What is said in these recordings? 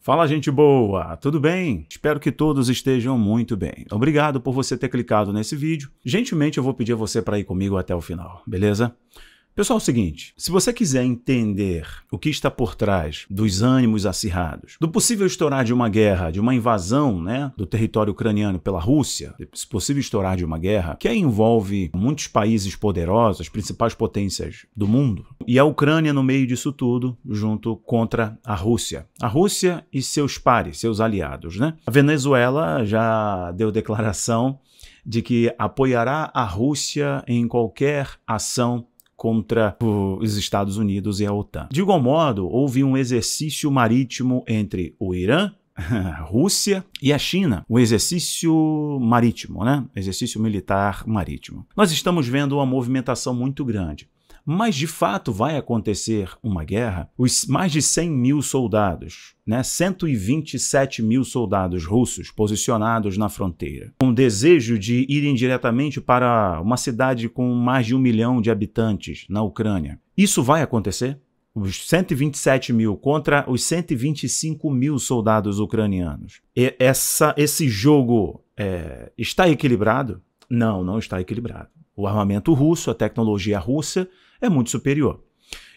Fala, gente boa, tudo bem? Espero que todos estejam muito bem. Obrigado por você ter clicado nesse vídeo. Gentilmente eu vou pedir a você para ir comigo até o final, beleza? Pessoal, é o seguinte, se você quiser entender o que está por trás dos ânimos acirrados, do possível estourar de uma guerra, de uma invasão, do território ucraniano pela Rússia, se possível estourar de uma guerra, que envolve muitos países poderosos, as principais potências do mundo, e a Ucrânia no meio disso tudo, junto contra a Rússia. A Rússia e seus pares, seus aliados, A Venezuela já deu declaração de que apoiará a Rússia em qualquer ação contra os Estados Unidos e a OTAN. De igual modo, houve um exercício marítimo entre o Irã, a Rússia e a China, o exercício marítimo, exercício militar marítimo. Nós estamos vendo uma movimentação muito grande. Mas, de fato, vai acontecer uma guerra. Os mais de 100 mil soldados, 127 mil soldados russos posicionados na fronteira, com o desejo de irem diretamente para uma cidade com mais de 1 milhão de habitantes na Ucrânia. Isso vai acontecer? Os 127 mil contra os 125 mil soldados ucranianos. Esse jogo está equilibrado? Não, não está equilibrado. O armamento russo, a tecnologia russa é muito superior.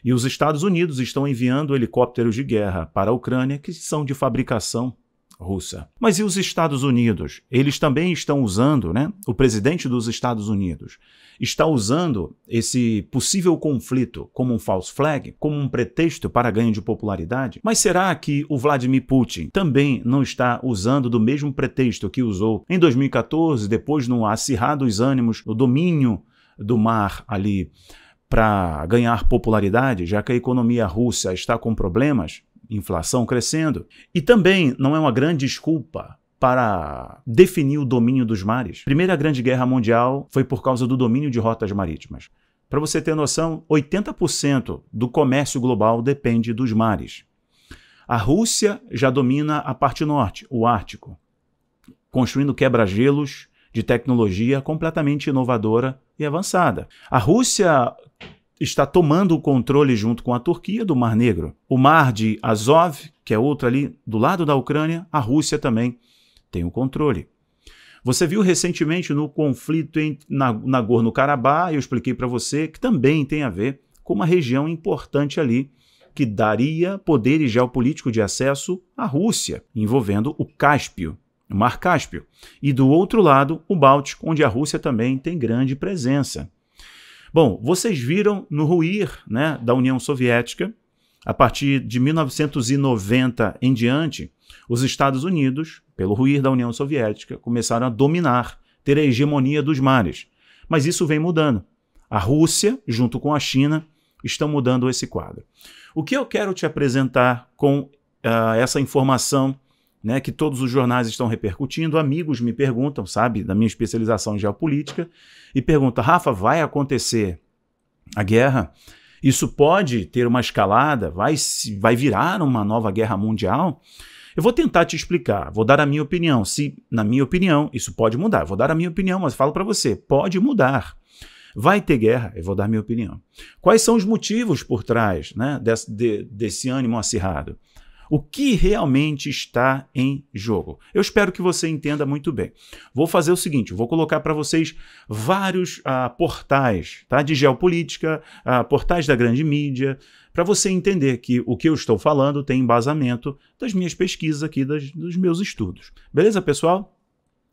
E os Estados Unidos estão enviando helicópteros de guerra para a Ucrânia que são de fabricação russa. Mas e os Estados Unidos? Eles também estão usando, o presidente dos Estados Unidos está usando esse possível conflito como um false flag, como um pretexto para ganho de popularidade? Mas será que o Vladimir Putin também não está usando do mesmo pretexto que usou em 2014, depois no acirrar dos ânimos, no domínio do mar ali, para ganhar popularidade, já que a economia russa está com problemas, inflação crescendo? E também não é uma grande desculpa para definir o domínio dos mares. A Primeira Grande Guerra Mundial foi por causa do domínio de rotas marítimas. Para você ter noção, 80% do comércio global depende dos mares. A Rússia já domina a parte norte, o Ártico, construindo quebra-gelos de tecnologia completamente inovadora e avançada. A Rússia está tomando o controle junto com a Turquia do Mar Negro. O Mar de Azov, que é outro ali do lado da Ucrânia, a Rússia também tem o controle. Você viu recentemente no conflito em Nagorno-Karabakh, eu expliquei para você que também tem a ver com uma região importante ali, que daria poder geopolítico de acesso à Rússia, envolvendo o Cáspio, o Mar Cáspio. E do outro lado, o Báltico, onde a Rússia também tem grande presença. Bom, vocês viram no ruir da União Soviética, a partir de 1990 em diante, os Estados Unidos, pelo ruir da União Soviética, começaram a dominar, ter a hegemonia dos mares. Mas isso vem mudando. A Rússia, junto com a China, estão mudando esse quadro. O que eu quero te apresentar com essa informação, que todos os jornais estão repercutindo, amigos me perguntam, da minha especialização em geopolítica, e perguntam, Rafa, vai acontecer a guerra? Isso pode ter uma escalada? Vai virar uma nova guerra mundial? Eu vou tentar te explicar, vou dar a minha opinião. Se, na minha opinião, isso pode mudar. Eu vou dar a minha opinião, mas falo para você, pode mudar. Vai ter guerra? Eu vou dar a minha opinião. Quais são os motivos por trás desse ânimo acirrado? O que realmente está em jogo? Eu espero que você entenda muito bem. Vou fazer o seguinte, vou colocar para vocês vários portais de geopolítica, portais da grande mídia, para você entender que o que eu estou falando tem embasamento das minhas pesquisas aqui, dos meus estudos. Beleza, pessoal?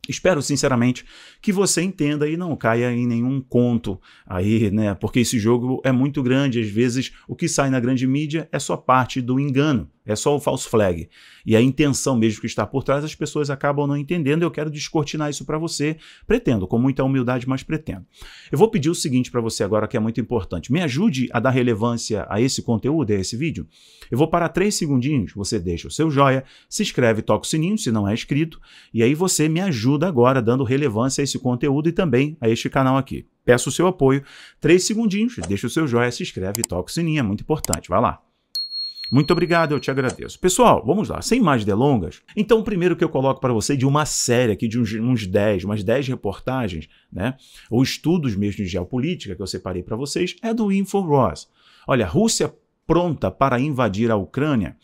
Espero, sinceramente, que você entenda e não caia em nenhum conto aí, porque esse jogo é muito grande. Às vezes, o que sai na grande mídia é só parte do engano, é só o false flag. E a intenção mesmo que está por trás, as pessoas acabam não entendendo. Eu quero descortinar isso para você. Pretendo, com muita humildade, mas pretendo. Eu vou pedir o seguinte para você agora, que é muito importante. Me ajude a dar relevância a esse conteúdo, a esse vídeo. Eu vou parar 3 segundinhos, você deixa o seu joia, se inscreve, toca o sininho, se não é inscrito, e aí você me ajuda agora dando relevância a esse conteúdo e também a este canal aqui. Peço o seu apoio, 3 segundinhos, deixa o seu joia, se inscreve e toca o sininho, é muito importante, vai lá. Muito obrigado, eu te agradeço. Pessoal, vamos lá, sem mais delongas. Então, o primeiro que eu coloco para você de uma série aqui, de umas 10 reportagens, ou estudos mesmo de geopolítica que eu separei para vocês, é do InfoWars. Olha, a Rússia pronta para invadir a Ucrânia?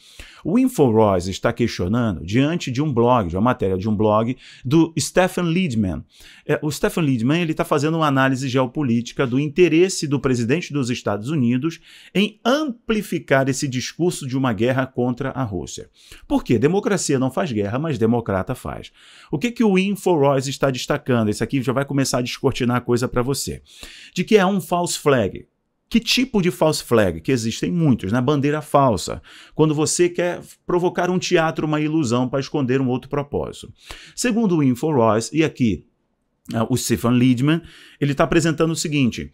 O InfoWars está questionando diante de um blog, de uma matéria de um blog do Stephen Liedman. O Stephen Liedman está fazendo uma análise geopolítica do interesse do presidente dos Estados Unidos em amplificar esse discurso de uma guerra contra a Rússia. Por quê? Democracia não faz guerra, mas democrata faz. O que o InfoWars está destacando? Esse aqui já vai começar a descortinar a coisa para você. De que é um false flag. Que tipo de false flag? Que existem muitos, né? Bandeira falsa. Quando você quer provocar um teatro, uma ilusão para esconder um outro propósito. Segundo o InfoWars, e aqui o Stephen Liedman, ele está apresentando o seguinte,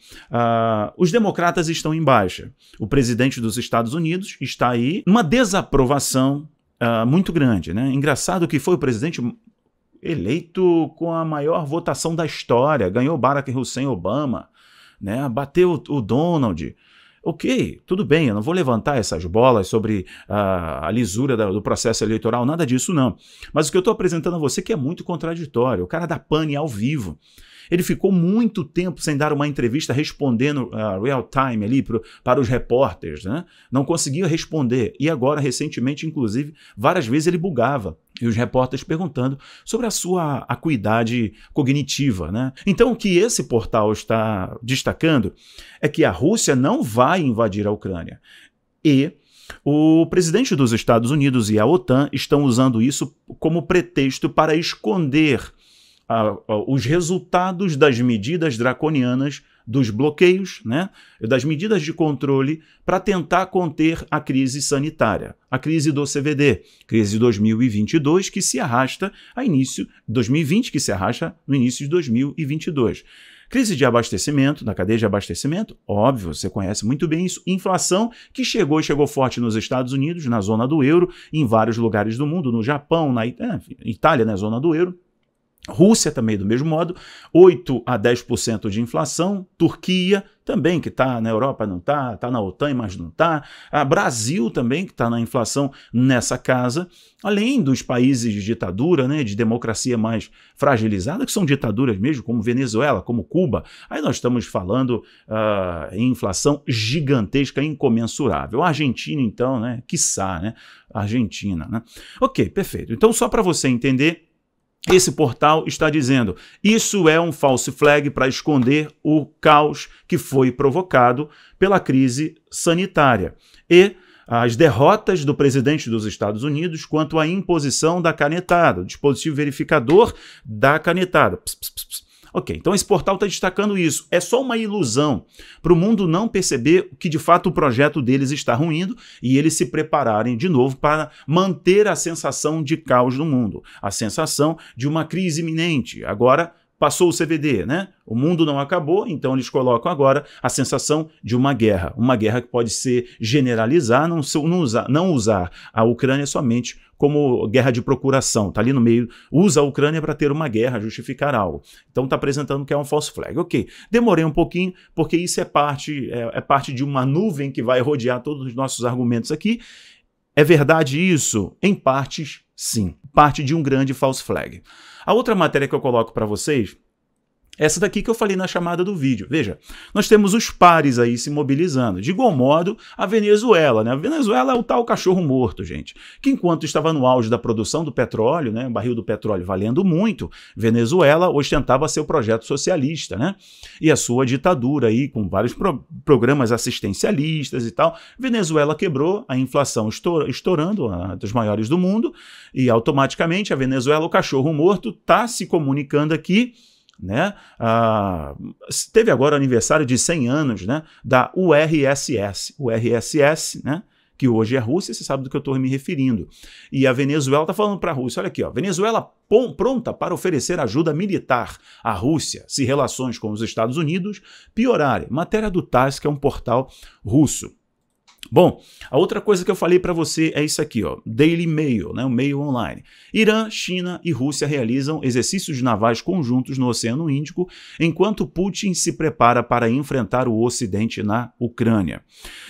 os democratas estão em baixa. O presidente dos Estados Unidos está aí numa desaprovação muito grande, né? Engraçado que foi o presidente eleito com a maior votação da história, ganhou Barack Hussein Obama, né? Bateu o Donald. Ok, tudo bem, eu não vou levantar essas bolas sobre a lisura do processo eleitoral, nada disso não. Mas o que eu estou apresentando a você que é muito contraditório. O cara da Pane ao vivo. Ele ficou muito tempo sem dar uma entrevista respondendo real time ali para os repórteres, né? Não conseguia responder. E agora, recentemente, inclusive, várias vezes ele bugava. E os repórteres perguntando sobre a sua acuidade cognitiva, né? Então, o que esse portal está destacando é que a Rússia não vai invadir a Ucrânia. E o presidente dos Estados Unidos e a OTAN estão usando isso como pretexto para esconder os resultados das medidas draconianas, dos bloqueios, né, das medidas de controle para tentar conter a crise sanitária, a crise do CVD, crise de 2022 que se arrasta a início de 2020, que se arrasta no início de 2022. Crise de abastecimento, da cadeia de abastecimento, óbvio, você conhece muito bem isso. Inflação que chegou forte nos Estados Unidos, na zona do euro, em vários lugares do mundo, no Japão, na Itália, na zona do euro. Rússia também do mesmo modo, 8 a 10% de inflação, Turquia também, que está na Europa, não está na OTAN, mas não está, Brasil também, que está na inflação nessa casa, além dos países de ditadura, né, de democracia mais fragilizada, que são ditaduras mesmo, como Venezuela, como Cuba, aí nós estamos falando em inflação gigantesca, incomensurável. A Argentina, então, né, quiçá, né, Argentina, né. Ok, perfeito. Então, só para você entender, esse portal está dizendo, isso é um false flag para esconder o caos que foi provocado pela crise sanitária e as derrotas do presidente dos Estados Unidos quanto à imposição da canetada, do dispositivo verificador da canetada. Ok, então esse portal está destacando isso. É só uma ilusão para o mundo não perceber que de fato o projeto deles está ruindo e eles se prepararem de novo para manter a sensação de caos no mundo, a sensação de uma crise iminente. Agora passou o CVD, né? O mundo não acabou, então eles colocam agora a sensação de uma guerra que pode ser generalizar, não usar a Ucrânia somente como guerra de procuração, tá ali no meio, usa a Ucrânia para ter uma guerra, justificar algo. Então está apresentando que é um false flag. Ok, demorei um pouquinho, porque isso é parte de uma nuvem que vai rodear todos os nossos argumentos aqui. É verdade isso? Em partes, sim. Parte de um grande false flag. A outra matéria que eu coloco para vocês, essa daqui que eu falei na chamada do vídeo. Veja, nós temos os pares aí se mobilizando. De igual modo, a Venezuela, né? A Venezuela é o tal cachorro morto, gente. Que enquanto estava no auge da produção do petróleo, né? O barril do petróleo valendo muito, Venezuela ostentava seu projeto socialista, né? E a sua ditadura aí, com vários programas assistencialistas e tal. Venezuela quebrou, a inflação estourando, uma das maiores do mundo, e automaticamente a Venezuela, o cachorro morto, está se comunicando aqui, né? Teve agora o aniversário de 100 anos, né, da URSS. URSS, né, que hoje é a Rússia, você sabe do que eu estou me referindo. E a Venezuela está falando para a Rússia, olha aqui, ó, Venezuela pronta para oferecer ajuda militar à Rússia, se relações com os Estados Unidos piorarem. Matéria do TASS, que é um portal russo. Bom, a outra coisa que eu falei para você é isso aqui, ó, Daily Mail, né, o Mail Online. Irã, China e Rússia realizam exercícios navais conjuntos no Oceano Índico, enquanto Putin se prepara para enfrentar o Ocidente na Ucrânia.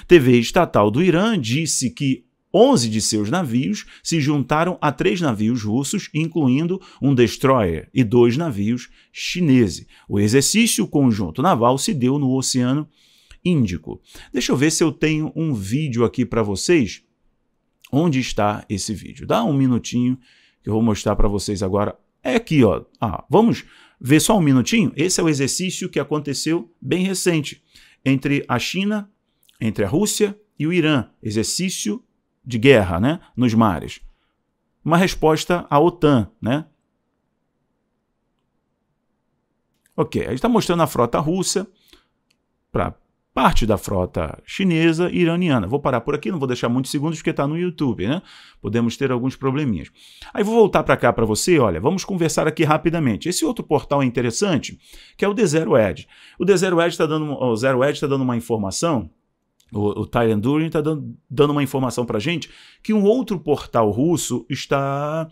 TV estatal do Irã disse que 11 de seus navios se juntaram a 3 navios russos, incluindo um destroyer e 2 navios chineses. O exercício conjunto naval se deu no Oceano Índico. Deixa eu ver se eu tenho um vídeo aqui para vocês. Onde está esse vídeo? Dá um minutinho que eu vou mostrar para vocês agora. É aqui, ó. Vamos ver só um minutinho? Esse é o exercício que aconteceu bem recente entre a China, entre a Rússia e o Irã. Exercício de guerra, né, nos mares. Uma resposta à OTAN, né? Ok, a gente está mostrando a frota russa para parte da frota chinesa e iraniana. Vou parar por aqui, não vou deixar muitos segundos porque está no YouTube, né? Podemos ter alguns probleminhas. Aí vou voltar para cá para você, olha, vamos conversar aqui rapidamente. Esse outro portal é interessante, que é o The Zero Edge. O The Zero Edge está dando uma informação, o Tyler Durin está dando uma informação para a gente que um outro portal russo está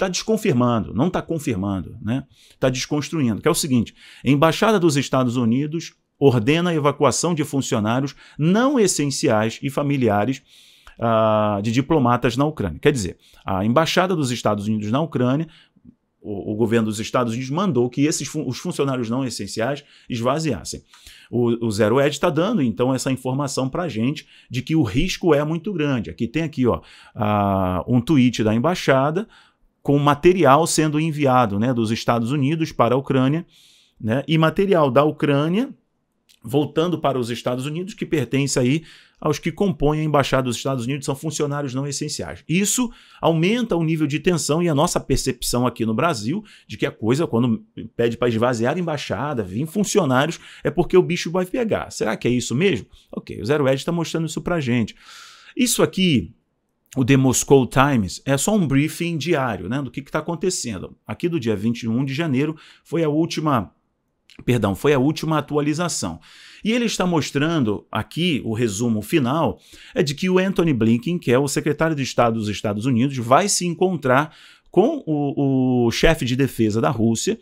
desconfirmando, não está confirmando, né? Está desconstruindo, que é o seguinte: a Embaixada dos Estados Unidos ordena a evacuação de funcionários não essenciais e familiares de diplomatas na Ucrânia. Quer dizer, a Embaixada dos Estados Unidos na Ucrânia, o governo dos Estados Unidos mandou que os funcionários não essenciais esvaziassem. O Zero Edge está dando, então, essa informação para a gente de que o risco é muito grande. Aqui tem aqui, ó, um tweet da embaixada com material sendo enviado, né, dos Estados Unidos para a Ucrânia, né, e material da Ucrânia voltando para os Estados Unidos, que pertence aí aos que compõem a Embaixada dos Estados Unidos, são funcionários não essenciais. Isso aumenta o nível de tensão e a nossa percepção aqui no Brasil de que a coisa, quando pede para esvaziar a embaixada, vir funcionários, é porque o bicho vai pegar. Será que é isso mesmo? Ok, o Zero Edge está mostrando isso para a gente. Isso aqui, o The Moscow Times, é só um briefing diário, né, do que está acontecendo. Aqui do dia 21 de janeiro foi a última atualização. E ele está mostrando aqui, o resumo final, é de que o Antony Blinken, que é o secretário de Estado dos Estados Unidos, vai se encontrar com o chefe de defesa da Rússia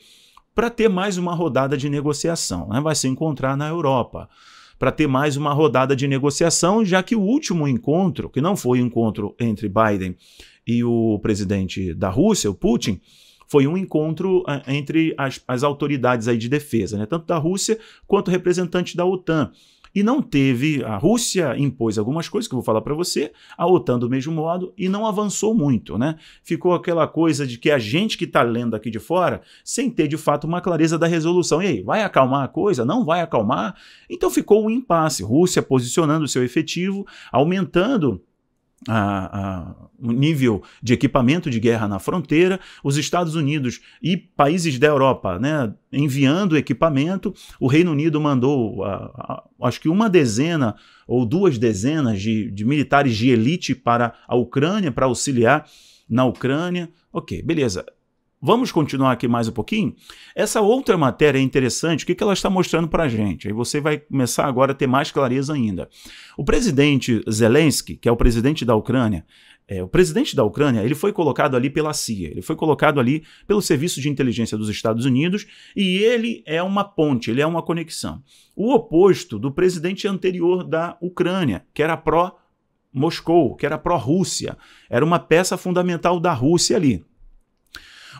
para ter mais uma rodada de negociação, né? Vai se encontrar na Europa para ter mais uma rodada de negociação, já que o último encontro, que não foi um encontro entre Biden e o presidente da Rússia, o Putin, foi um encontro entre as autoridades aí de defesa, né? Tanto da Rússia quanto representante da OTAN. E não teve, a Rússia impôs algumas coisas que eu vou falar para você, a OTAN do mesmo modo, e não avançou muito, né? Ficou aquela coisa de que a gente que está lendo aqui de fora, sem ter de fato uma clareza da resolução. E aí, vai acalmar a coisa? Não vai acalmar? Então ficou um impasse. Rússia posicionando o seu efetivo, aumentando o nível de equipamento de guerra na fronteira, os Estados Unidos e países da Europa, né, enviando equipamento. O Reino Unido mandou acho que uma dezena ou 2 dezenas de militares de elite para a Ucrânia, para auxiliar na Ucrânia. Ok, beleza. Vamos continuar aqui mais um pouquinho? Essa outra matéria é interessante, o que ela está mostrando para a gente? Aí você vai começar agora a ter mais clareza ainda. O presidente Zelensky, que é o presidente da Ucrânia, ele foi colocado ali pela CIA, ele foi colocado ali pelo Serviço de Inteligência dos Estados Unidos e ele é uma ponte, ele é uma conexão. O oposto do presidente anterior da Ucrânia, que era pró-Moscou, que era pró-Rússia, era uma peça fundamental da Rússia ali.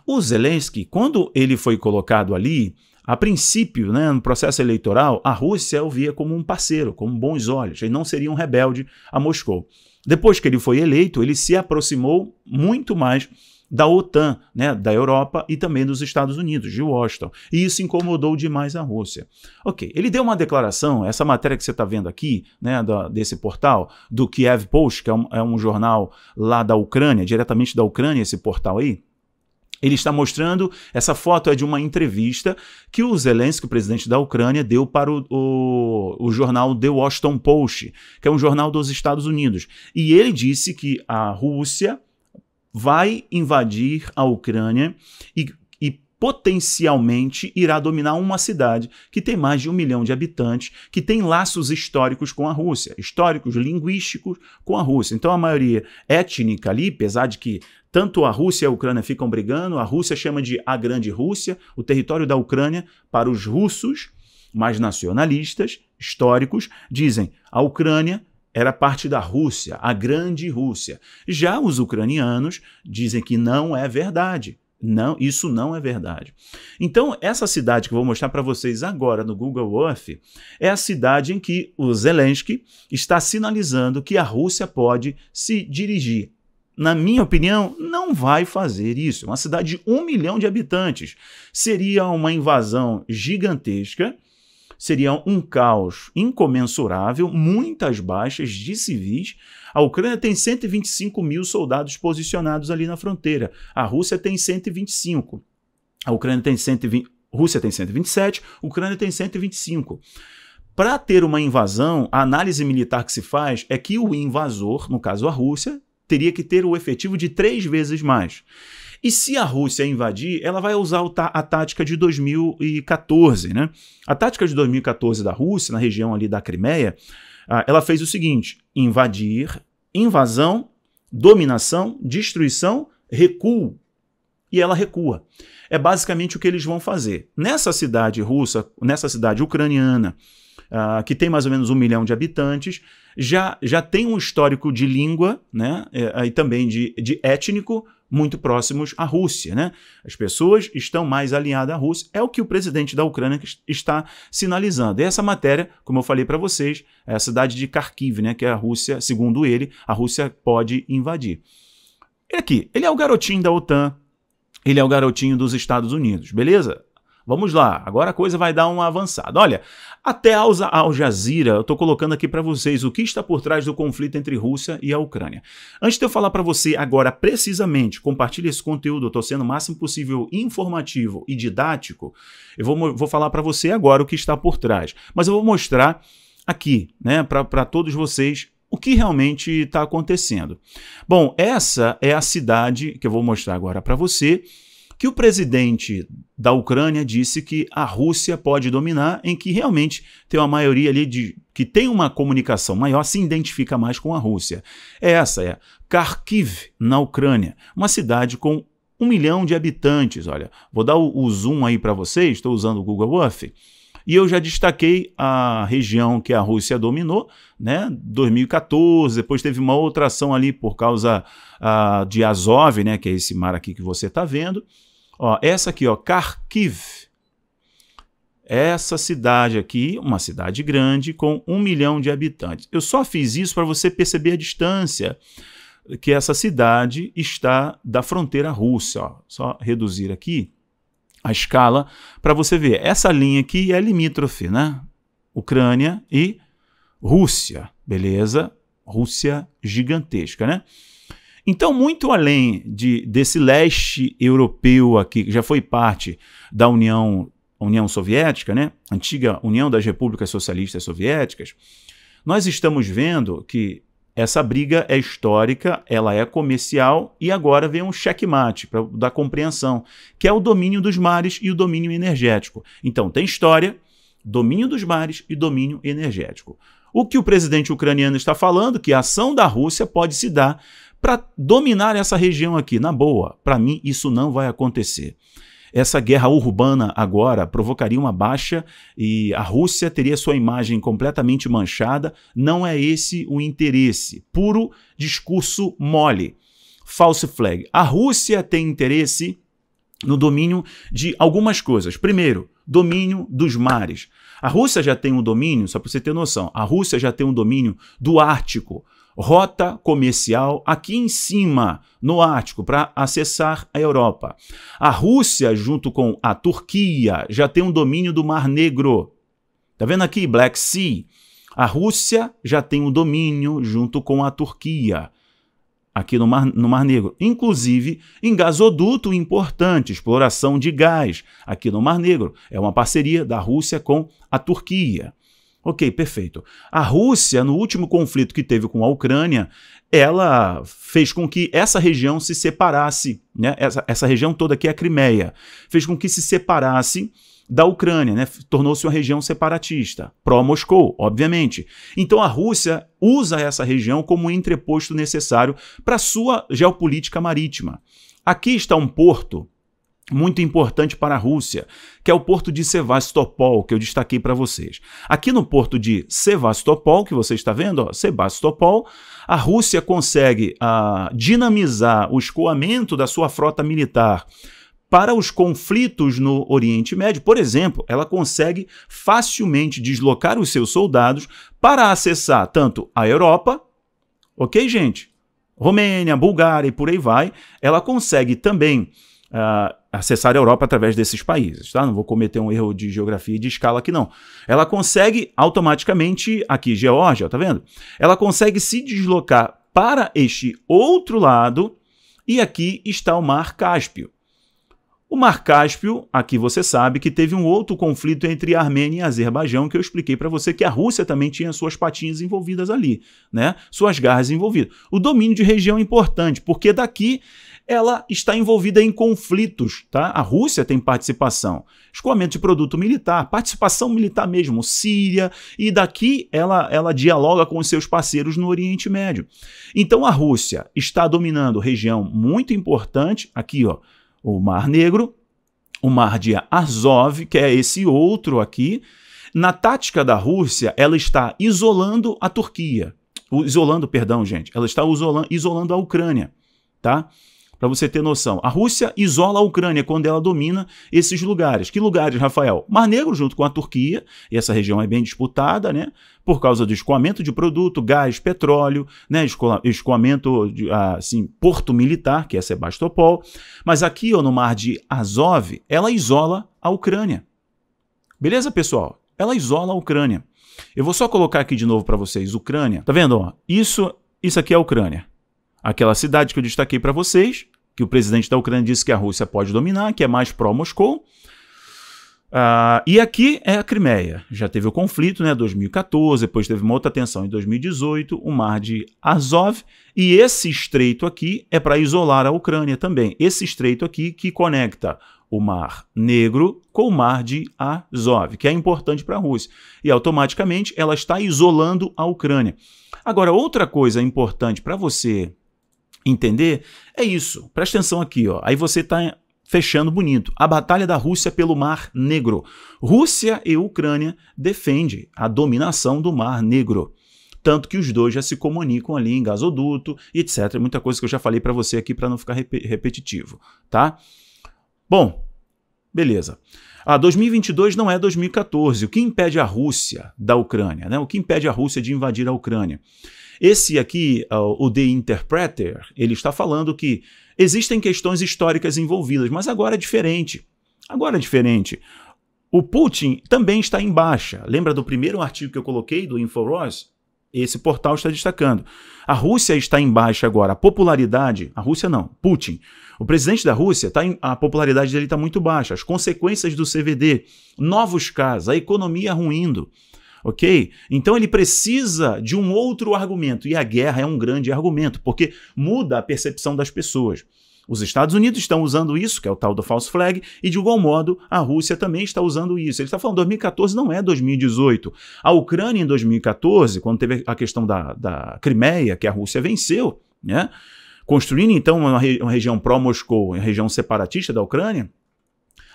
O Zelensky, quando ele foi colocado ali, a princípio, né, no processo eleitoral, a Rússia o via como um parceiro, como bons olhos, ele não seria um rebelde a Moscou. Depois que ele foi eleito, ele se aproximou muito mais da OTAN, né, da Europa e também dos Estados Unidos, de Washington. E isso incomodou demais a Rússia. Ok, ele deu uma declaração, essa matéria que você está vendo aqui, né, desse portal, do Kiev Post, que é um jornal lá da Ucrânia, diretamente da Ucrânia, esse portal aí. Ele está mostrando, essa foto é de uma entrevista que o Zelensky, o presidente da Ucrânia, deu para o jornal The Washington Post, que é um jornal dos Estados Unidos. E ele disse que a Rússia vai invadir a Ucrânia e potencialmente irá dominar uma cidade que tem mais de 1 milhão de habitantes, que tem laços históricos com a Rússia, históricos, linguísticos com a Rússia. Então a maioria étnica ali, apesar de que tanto a Rússia e a Ucrânia ficam brigando, a Rússia chama de a Grande Rússia, o território da Ucrânia, para os russos mais nacionalistas, históricos, dizem a Ucrânia era parte da Rússia, a Grande Rússia. Já os ucranianos dizem que não é verdade. Não, isso não é verdade. Então, essa cidade que eu vou mostrar para vocês agora no Google Earth é a cidade em que o Zelensky está sinalizando que a Rússia pode se dirigir. Na minha opinião, não vai fazer isso. Uma cidade de 1 milhão de habitantes. Seria uma invasão gigantesca, seria um caos incomensurável, muitas baixas de civis. A Ucrânia tem 125 mil soldados posicionados ali na fronteira. A Rússia tem 125. A Ucrânia tem 120. Rússia tem 127, a Ucrânia tem 125. Para ter uma invasão, a análise militar que se faz é que o invasor, no caso a Rússia, teria que ter o efetivo de 3 vezes mais. E se a Rússia invadir, ela vai usar a tática de 2014, né? A tática de 2014 da Rússia, na região ali da Crimeia, ela fez o seguinte: invadir, invasão, dominação, destruição, recuo. E ela recua. É basicamente o que eles vão fazer. Nessa cidade russa, nessa cidade ucraniana, que tem mais ou menos 1 milhão de habitantes, já tem um histórico de língua, né, e também de étnico muito próximos à Rússia, né? As pessoas estão mais alinhadas à Rússia, é o que o presidente da Ucrânia está sinalizando. E essa matéria, como eu falei para vocês, é a cidade de Kharkiv, né, que a Rússia, segundo ele, a Rússia pode invadir. E aqui, ele é o garotinho da OTAN, ele é o garotinho dos Estados Unidos, beleza? Vamos lá, agora a coisa vai dar uma avançada. Olha, até a Al Jazeera, eu estou colocando aqui para vocês o que está por trás do conflito entre Rússia e a Ucrânia. Antes de eu falar para você agora precisamente, compartilhe esse conteúdo, eu estou sendo o máximo possível informativo e didático, eu vou falar para você agora o que está por trás. Mas eu vou mostrar aqui, né, para todos vocês, o que realmente está acontecendo. Bom, essa é a cidade que eu vou mostrar agora para você, que o presidente da Ucrânia disse que a Rússia pode dominar, em que realmente tem uma maioria ali que tem uma comunicação maior, se identifica mais com a Rússia. Essa é Kharkiv, na Ucrânia, uma cidade com 1 milhão de habitantes. Olha, vou dar o zoom aí para vocês, estou usando o Google Earth, e eu já destaquei a região que a Rússia dominou, né, 2014, depois teve uma outra ação ali por causa de Azov, né, que é esse mar aqui que você está vendo. Ó, essa aqui, ó, Kharkiv, essa cidade aqui, uma cidade grande com 1 milhão de habitantes. Eu só fiz isso para você perceber a distância que essa cidade está da fronteira russa. Ó. Só reduzir aqui a escala para você ver. Essa linha aqui é limítrofe, né? Ucrânia e Rússia, beleza? Rússia gigantesca, né? Então, muito além desse leste europeu aqui, que já foi parte da União Soviética, né? Antiga União das Repúblicas Socialistas Soviéticas, nós estamos vendo que essa briga é histórica, ela é comercial e agora vem um checkmate da compreensão, que é o domínio dos mares e o domínio energético. Então, tem história, domínio dos mares e domínio energético. O que o presidente ucraniano está falando, que a ação da Rússia pode se dar para dominar essa região aqui, na boa. Para mim, isso não vai acontecer. Essa guerra urbana agora provocaria uma baixa e a Rússia teria sua imagem completamente manchada. Não é esse o interesse. Puro discurso mole. False flag. A Rússia tem interesse no domínio de algumas coisas. Primeiro, domínio dos mares. A Rússia já tem um domínio, só para você ter noção, a Rússia já tem um domínio do Ártico. Rota comercial aqui em cima, no Ártico, para acessar a Europa. A Rússia, junto com a Turquia, já tem um domínio do Mar Negro. Tá vendo aqui? Black Sea. A Rússia já tem um domínio junto com a Turquia, aqui no Mar Negro. Inclusive em gasoduto importante, exploração de gás aqui no Mar Negro. É uma parceria da Rússia com a Turquia. Ok, perfeito. A Rússia, no último conflito que teve com a Ucrânia, ela fez com que essa região se separasse, né? Essa região toda aqui é a Crimeia, fez com que se separasse da Ucrânia, né? Tornou-se uma região separatista, pró-Moscou, obviamente. Então a Rússia usa essa região como um entreposto necessário para sua geopolítica marítima. Aqui está um porto muito importante para a Rússia, que é o porto de Sevastopol, que eu destaquei para vocês. Aqui no porto de Sevastopol, que você está vendo, ó, Sebastopol, a Rússia consegue dinamizar o escoamento da sua frota militar para os conflitos no Oriente Médio. Por exemplo, ela consegue facilmente deslocar os seus soldados para acessar tanto a Europa, ok, gente? Romênia, Bulgária e por aí vai. Ela consegue também acessar a Europa através desses países, tá? Não vou cometer um erro de geografia e de escala aqui, não. Ela consegue automaticamente, aqui, Geórgia, tá vendo? Ela consegue se deslocar para este outro lado e aqui está o Mar Cáspio. O Mar Cáspio, aqui você sabe que teve um outro conflito entre a Armênia e Azerbaijão, que eu expliquei para você que a Rússia também tinha suas patinhas envolvidas ali, né? Suas garras envolvidas. O domínio de região é importante, porque daqui ela está envolvida em conflitos, tá? A Rússia tem participação, escoamento de produto militar, participação militar mesmo, Síria, e daqui ela dialoga com os seus parceiros no Oriente Médio. Então a Rússia está dominando região muito importante, aqui ó, o Mar Negro, o Mar de Azov, que é esse outro aqui. Na tática da Rússia, ela está isolando a Turquia. Ela está isolando a Ucrânia, tá? Para você ter noção. A Rússia isola a Ucrânia quando ela domina esses lugares. Que lugares, Rafael? Mar Negro junto com a Turquia, e essa região é bem disputada, né? Por causa do escoamento de produto, gás, petróleo, né? Escoamento, assim, porto militar, que é Sebastopol. Mas aqui, ó, no Mar de Azov, ela isola a Ucrânia. Beleza, pessoal? Ela isola a Ucrânia. Eu vou só colocar aqui de novo para vocês, Ucrânia. Tá vendo? Ó? Isso aqui é a Ucrânia. Aquela cidade que eu destaquei para vocês, que o presidente da Ucrânia disse que a Rússia pode dominar, que é mais pró-Moscou. E aqui é a Crimeia. Já teve o conflito, né, 2014, depois teve uma outra tensão em 2018, o Mar de Azov. E esse estreito aqui é para isolar a Ucrânia também. Esse estreito aqui que conecta o Mar Negro com o Mar de Azov, que é importante para a Rússia. E automaticamente ela está isolando a Ucrânia. Agora, outra coisa importante para você entender é isso. Presta atenção aqui, ó. Aí você está fechando bonito. A batalha da Rússia pelo Mar Negro. Rússia e Ucrânia defendem a dominação do Mar Negro. Tanto que os dois já se comunicam ali em gasoduto, etc. Muita coisa que eu já falei para você aqui para não ficar repetitivo, tá? Bom, beleza. 2022 não é 2014. O que impede a Rússia da Ucrânia, né? O que impede a Rússia de invadir a Ucrânia? Esse aqui, o The Interpreter, ele está falando que existem questões históricas envolvidas, mas agora é diferente. Agora é diferente. O Putin também está em baixa. Lembra do primeiro artigo que eu coloquei, do InfoWars? Esse portal está destacando. A Rússia está em baixa agora. A popularidade... A Rússia não, Putin. O presidente da Rússia, a popularidade dele está muito baixa. As consequências do CVD, novos casos, a economia ruindo. Ok? Então ele precisa de um outro argumento. E a guerra é um grande argumento, porque muda a percepção das pessoas. Os Estados Unidos estão usando isso, que é o tal do false flag, e de igual modo a Rússia também está usando isso. Ele está falando 2014 não é 2018. A Ucrânia em 2014, quando teve a questão da Crimeia, que a Rússia venceu, né? Construindo então uma região pró-Moscou, uma região separatista da Ucrânia,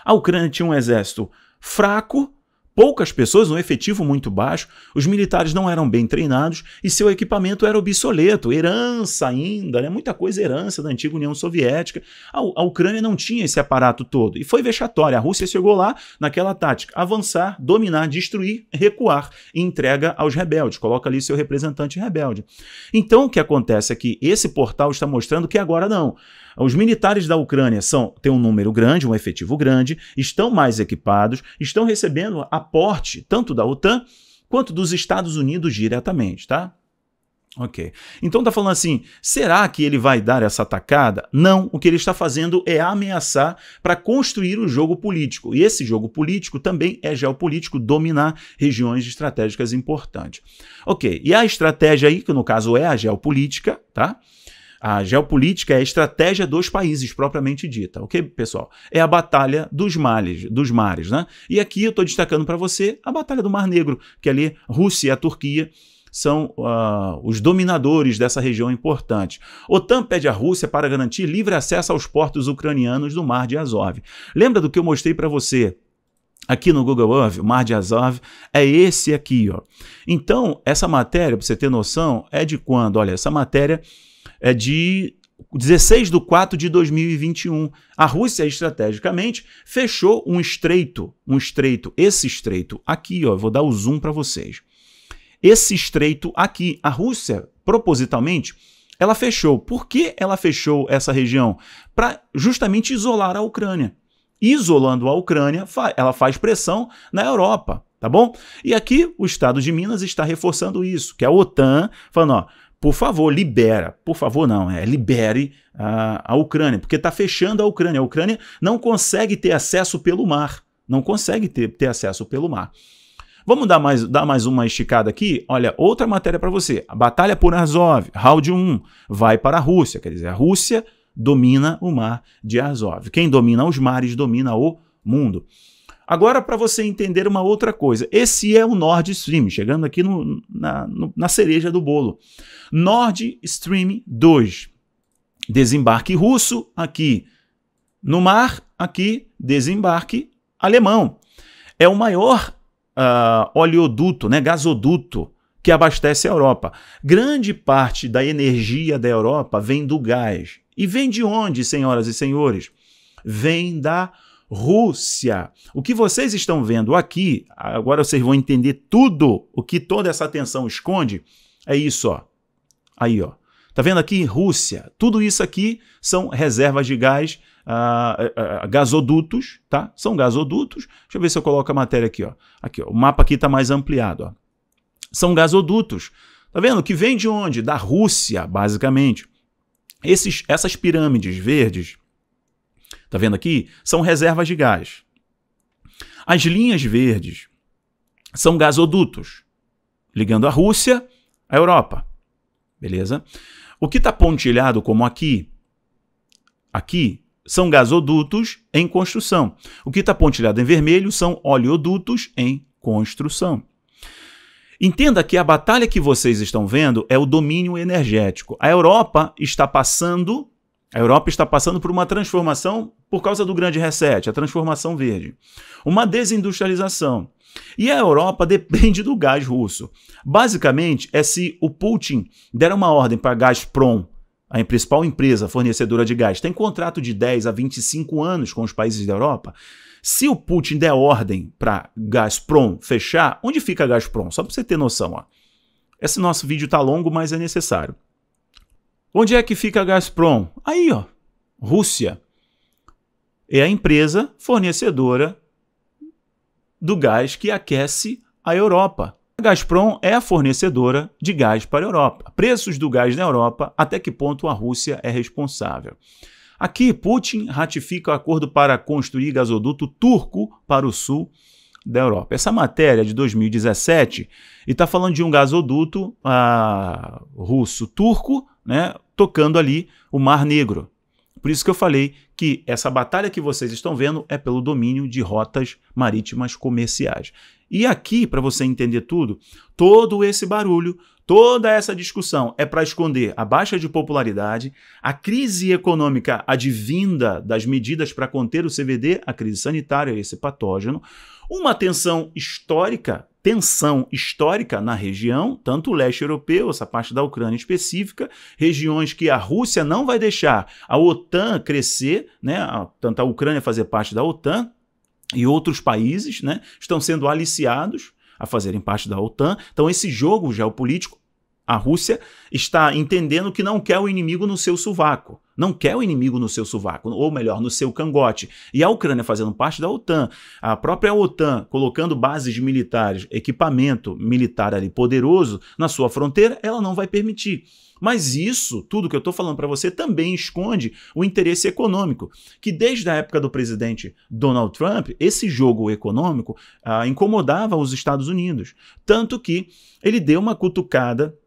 a Ucrânia tinha um exército fraco, poucas pessoas, um efetivo muito baixo, os militares não eram bem treinados e seu equipamento era obsoleto, herança ainda, né? Muita coisa herança da antiga União Soviética. A Ucrânia não tinha esse aparato todo e foi vexatória. A Rússia chegou lá naquela tática, avançar, dominar, destruir, recuar e entrega aos rebeldes, coloca ali seu representante rebelde. Então o que acontece é que esse portal está mostrando que agora não. Os militares da Ucrânia têm um número grande, um efetivo grande, estão mais equipados, estão recebendo aporte tanto da OTAN quanto dos Estados Unidos diretamente, tá? Ok. Então tá falando assim, será que ele vai dar essa atacada? Não, o que ele está fazendo é ameaçar para construir o jogo político. E esse jogo político também é geopolítico, dominar regiões estratégicas importantes. Ok, e a estratégia aí, que no caso é a geopolítica, tá? A geopolítica é a estratégia dos países, propriamente dita, ok, pessoal? É a batalha dos mares, né? E aqui eu estou destacando para você a batalha do Mar Negro, que ali Rússia e a Turquia são os dominadores dessa região importante. OTAN pede à Rússia para garantir livre acesso aos portos ucranianos do Mar de Azov. Lembra do que eu mostrei para você? Aqui no Google Earth, o Mar de Azov é esse aqui, ó. Então, essa matéria, para você ter noção, é de quando? Olha, essa matéria é de 16 de 4 de 2021. A Rússia, estrategicamente, fechou um estreito, esse estreito aqui, ó, eu vou dar o zoom para vocês. Esse estreito aqui, a Rússia, propositalmente, ela fechou. Por que ela fechou essa região? Para justamente isolar a Ucrânia. Isolando a Ucrânia, ela faz pressão na Europa, tá bom? E aqui o Estado de Minas está reforçando isso, que a OTAN falando, ó, por favor, libera, por favor não, libere a Ucrânia, porque está fechando a Ucrânia. A Ucrânia não consegue ter acesso pelo mar, não consegue ter acesso pelo mar. Vamos dar mais uma esticada aqui? Olha, outra matéria para você. A Batalha por Azov, round 1, vai para a Rússia, quer dizer, a Rússia domina o mar de Azov. Quem domina os mares domina o mundo. Agora, para você entender uma outra coisa, esse é o Nord Stream, chegando aqui na cereja do bolo. Nord Stream 2, desembarque russo aqui no mar, aqui desembarque alemão. É o maior oleoduto, né, gasoduto que abastece a Europa. Grande parte da energia da Europa vem do gás. E vem de onde, senhoras e senhores? Vem da Rússia. O que vocês estão vendo aqui, agora vocês vão entender tudo o que toda essa tensão esconde, é isso, ó. Aí, ó. Tá vendo aqui? Rússia. Tudo isso aqui são reservas de gás, gasodutos, tá? São gasodutos. Deixa eu ver se eu coloco a matéria aqui, ó. Aqui, ó. O mapa aqui tá mais ampliado, ó. São gasodutos. Tá vendo? Que vem de onde? Da Rússia, basicamente. Essas pirâmides verdes, tá vendo aqui? São reservas de gás. As linhas verdes são gasodutos, ligando a Rússia à Europa. Beleza? O que está pontilhado como aqui são gasodutos em construção. O que está pontilhado em vermelho são oleodutos em construção. Entenda que a batalha que vocês estão vendo é o domínio energético. A Europa está passando por uma transformação por causa do grande reset, a transformação verde. Uma desindustrialização. E a Europa depende do gás russo. Basicamente, é se o Putin der uma ordem para a Gazprom, a principal empresa fornecedora de gás, tem contrato de 10 a 25 anos com os países da Europa. Se o Putin der ordem para Gazprom fechar, onde fica a Gazprom? Só para você ter noção, ó. Esse nosso vídeo está longo, mas é necessário. Onde é que fica a Gazprom? Aí, ó, Rússia. É a empresa fornecedora do gás que aquece a Europa. A Gazprom é a fornecedora de gás para a Europa. Preços do gás na Europa, até que ponto a Rússia é responsável. Aqui, Putin ratifica o acordo para construir gasoduto turco para o sul da Europa. Essa matéria é de 2017 e está falando de um gasoduto russo-turco, né, tocando ali o Mar Negro. Por isso que eu falei que essa batalha que vocês estão vendo é pelo domínio de rotas marítimas comerciais. E aqui, para você entender tudo, todo esse barulho, toda essa discussão é para esconder a baixa de popularidade, a crise econômica advinda das medidas para conter o CVD, a crise sanitária, esse patógeno, uma tensão histórica na região, tanto o leste europeu, essa parte da Ucrânia específica, regiões que a Rússia não vai deixar a OTAN crescer, né, tanto a Ucrânia fazer parte da OTAN, e outros países, né, estão sendo aliciados a fazerem parte da OTAN. Então esse jogo geopolítico, a Rússia está entendendo que não quer o inimigo no seu sovaco. Não quer o inimigo no seu sovaco, ou melhor, no seu cangote. E a Ucrânia fazendo parte da OTAN, a própria OTAN colocando bases militares, equipamento militar ali poderoso na sua fronteira, ela não vai permitir. Mas isso, tudo que eu estou falando para você, também esconde o interesse econômico, que desde a época do presidente Donald Trump, esse jogo econômico incomodava os Estados Unidos. Tanto que ele deu uma cutucada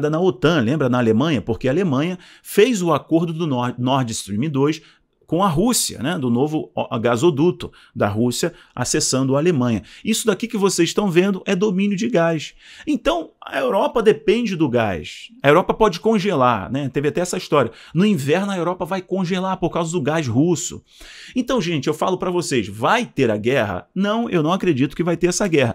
na OTAN, lembra, na Alemanha? Porque a Alemanha fez o acordo do Nord Stream 2 com a Rússia, né? Do novo gasoduto da Rússia acessando a Alemanha. Isso daqui que vocês estão vendo é domínio de gás. Então, a Europa depende do gás. A Europa pode congelar, né? Teve até essa história. No inverno, a Europa vai congelar por causa do gás russo. Então, gente, eu falo para vocês, vai ter a guerra? Não, eu não acredito que vai ter essa guerra.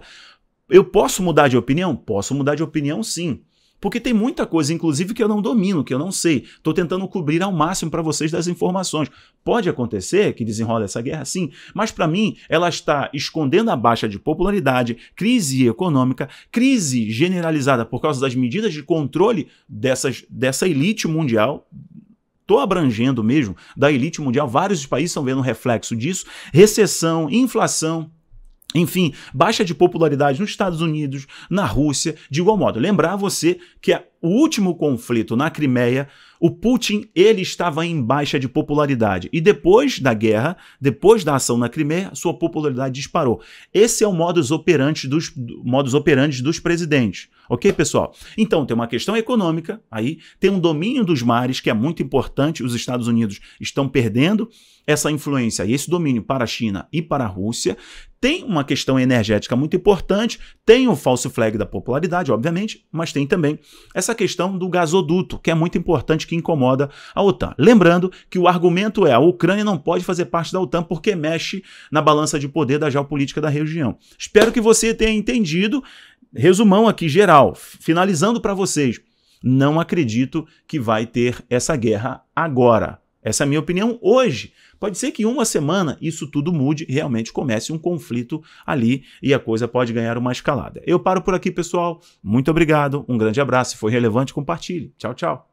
Eu posso mudar de opinião? Posso mudar de opinião, sim. Porque tem muita coisa, inclusive, que eu não domino, que eu não sei. Estou tentando cobrir ao máximo para vocês das informações. Pode acontecer que desenrola essa guerra, sim, mas para mim ela está escondendo a baixa de popularidade, crise econômica, crise generalizada por causa das medidas de controle dessa elite mundial. Estou abrangendo mesmo da elite mundial, vários países estão vendo um reflexo disso, recessão, inflação. Enfim, baixa de popularidade nos Estados Unidos, na Rússia, de igual modo. Lembrar você que o último conflito na Crimeia, o Putin, ele estava em baixa de popularidade. E depois da guerra, depois da ação na Crimeia, sua popularidade disparou. Esse é o modus operandi dos presidentes. Ok, pessoal? Então, tem uma questão econômica aí, tem um domínio dos mares, que é muito importante. Os Estados Unidos estão perdendo essa influência e esse domínio para a China e para a Rússia. Tem uma questão energética muito importante, tem o false flag da popularidade, obviamente, mas tem também essa questão do gasoduto, que é muito importante, que incomoda a OTAN. Lembrando que o argumento é: a Ucrânia não pode fazer parte da OTAN porque mexe na balança de poder da geopolítica da região. Espero que você tenha entendido. Resumão aqui geral, finalizando para vocês. Não acredito que vai ter essa guerra agora. Essa é a minha opinião hoje. Pode ser que em uma semana isso tudo mude e realmente comece um conflito ali e a coisa pode ganhar uma escalada. Eu paro por aqui, pessoal. Muito obrigado, um grande abraço. Se foi relevante, compartilhe. Tchau, tchau.